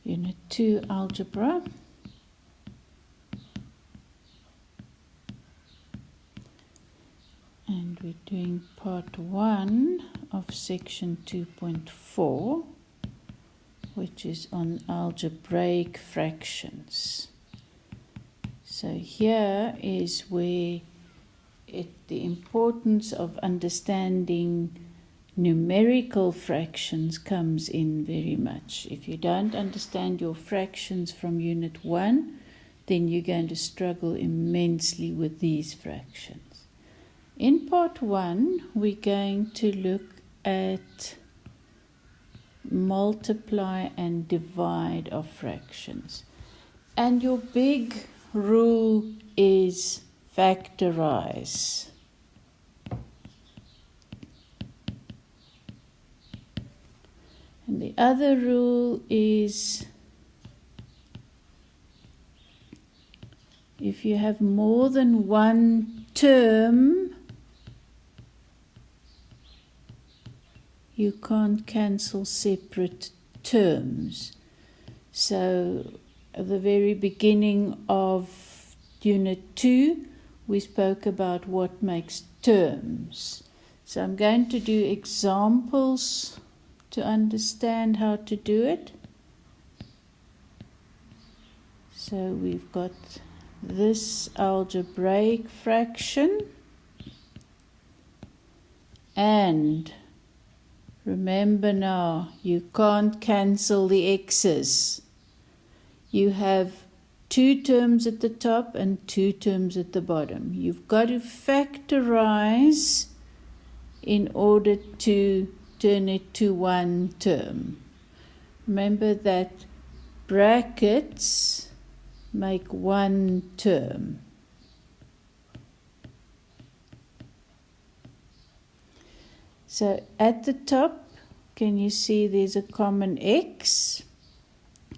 Unit 2 Algebra. And we're doing part 1 of section 2.4, which is on algebraic fractions. So here is where the importance of understanding numerical fractions comes in very much. If you don't understand your fractions from Unit 1, then you're going to struggle immensely with these fractions. In part 1, we're going to look at multiply and divide of fractions. And your big rule is factorize. And the other rule is if you have more than one term, you can't cancel separate terms. So at the very beginning of Unit 2, we spoke about what makes terms. So I'm going to do examples to understand how to do it. So we've got this algebraic fraction, and remember now, you can't cancel the x's. You have two terms at the top and two terms at the bottom. You've got to factorize in order to turn it to one term. Remember that brackets make one term. So at the top, can you see there's a common x?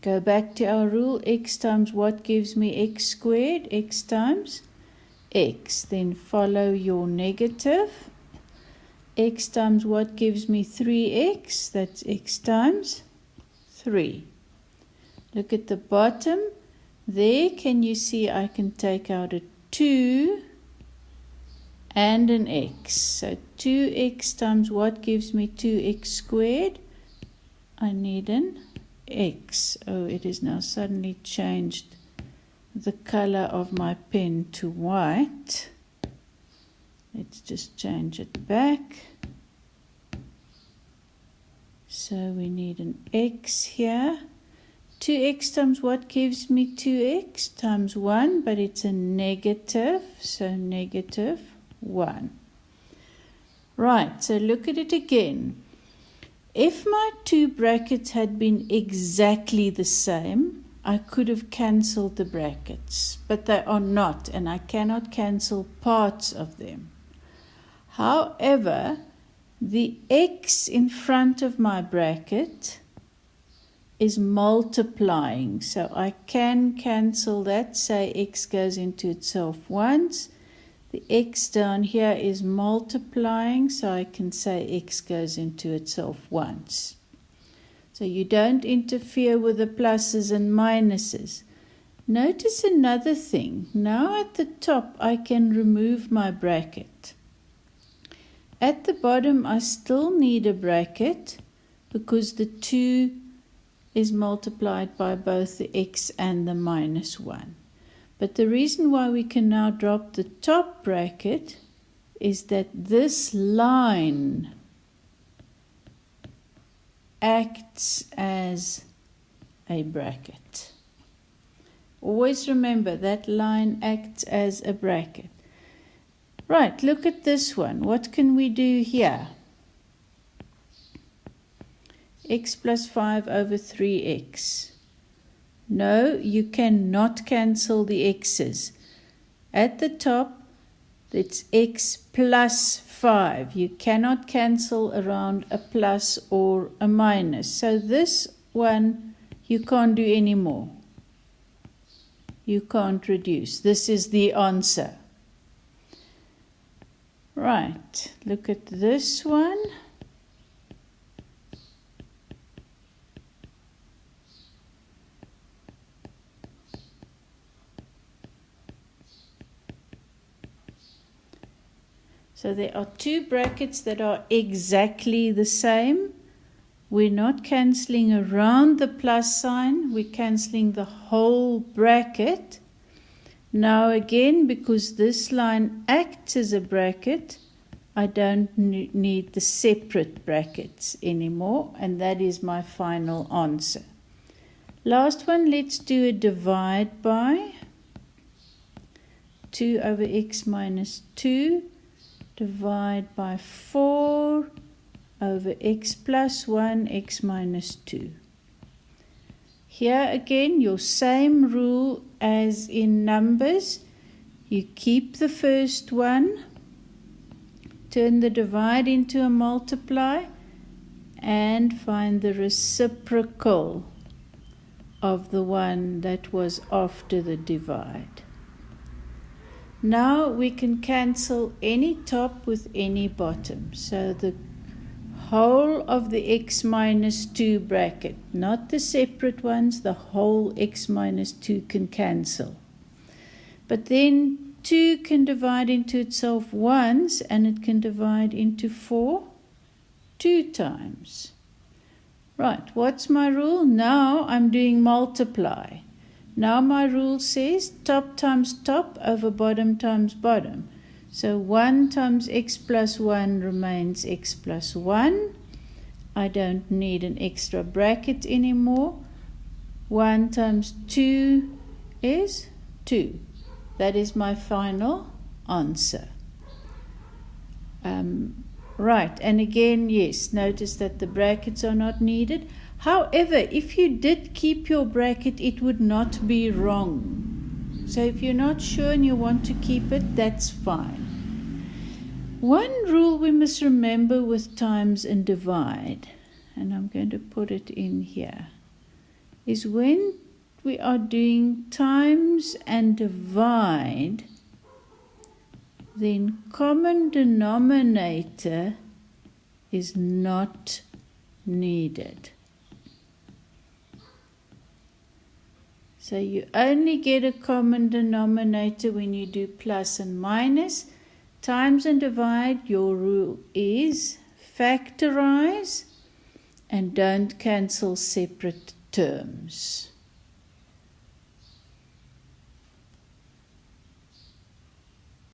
Go back to our rule, x times what gives me x squared? X times x. Then follow your negative. X times what gives me 3x? That's x times 3. Look at the bottom. There, can you see I can take out a 2 and an x. So 2x times what gives me 2x squared? I need an x. Oh, it is now suddenly changed the color of my pen to white. Let's just change it back. So we need an x here. 2x times what gives me 2x? Times 1, but it's a negative, so negative 1. Right, so look at it again. If my two brackets had been exactly the same, I could have cancelled the brackets, but they are not, and I cannot cancel parts of them. However, the x in front of my bracket is multiplying, so I can cancel that. Say x goes into itself once. The x down here is multiplying, so I can say x goes into itself once. So you don't interfere with the pluses and minuses. Notice another thing. Now at the top I can remove my bracket. At the bottom I still need a bracket because the 2 is multiplied by both the x and the minus 1. But the reason why we can now drop the top bracket is that this line acts as a bracket. Always remember that line acts as a bracket. Right, look at this one. What can we do here? X plus 5 over 3x. No, you cannot cancel the x's. At the top, it's x plus 5. You cannot cancel around a plus or a minus. So this one, you can't do any more. You can't reduce. This is the answer. Right, look at this one. So there are two brackets that are exactly the same. We're not cancelling around the plus sign, we're cancelling the whole bracket. Now again, because this line acts as a bracket, I don't need the separate brackets anymore, and that is my final answer. Last one, let's do a divide by 2 over x minus 2, divide by 4 over x plus 1, x minus 2. Here again, your same rule as in numbers. You keep the first one, turn the divide into a multiply, and find the reciprocal of the one that was after the divide. Now we can cancel any top with any bottom. So the whole of the x minus 2 bracket, not the separate ones, the whole x minus 2 can cancel. But then 2 can divide into itself once, and it can divide into 4 2 times. Right, what's my rule? Now I'm doing multiply. Now my rule says top times top over bottom times bottom. So 1 times x plus 1 remains x plus 1. I don't need an extra bracket anymore. 1 times 2 is 2. That is my final answer. Right, and again, yes, notice that the brackets are not needed. However, if you did keep your bracket, it would not be wrong. So if you're not sure and you want to keep it, that's fine. One rule we must remember with times and divide, and I'm going to put it in here, is when we are doing times and divide, then common denominator is not needed. So you only get a common denominator when you do plus and minus. Times and divide, your rule is factorize and don't cancel separate terms.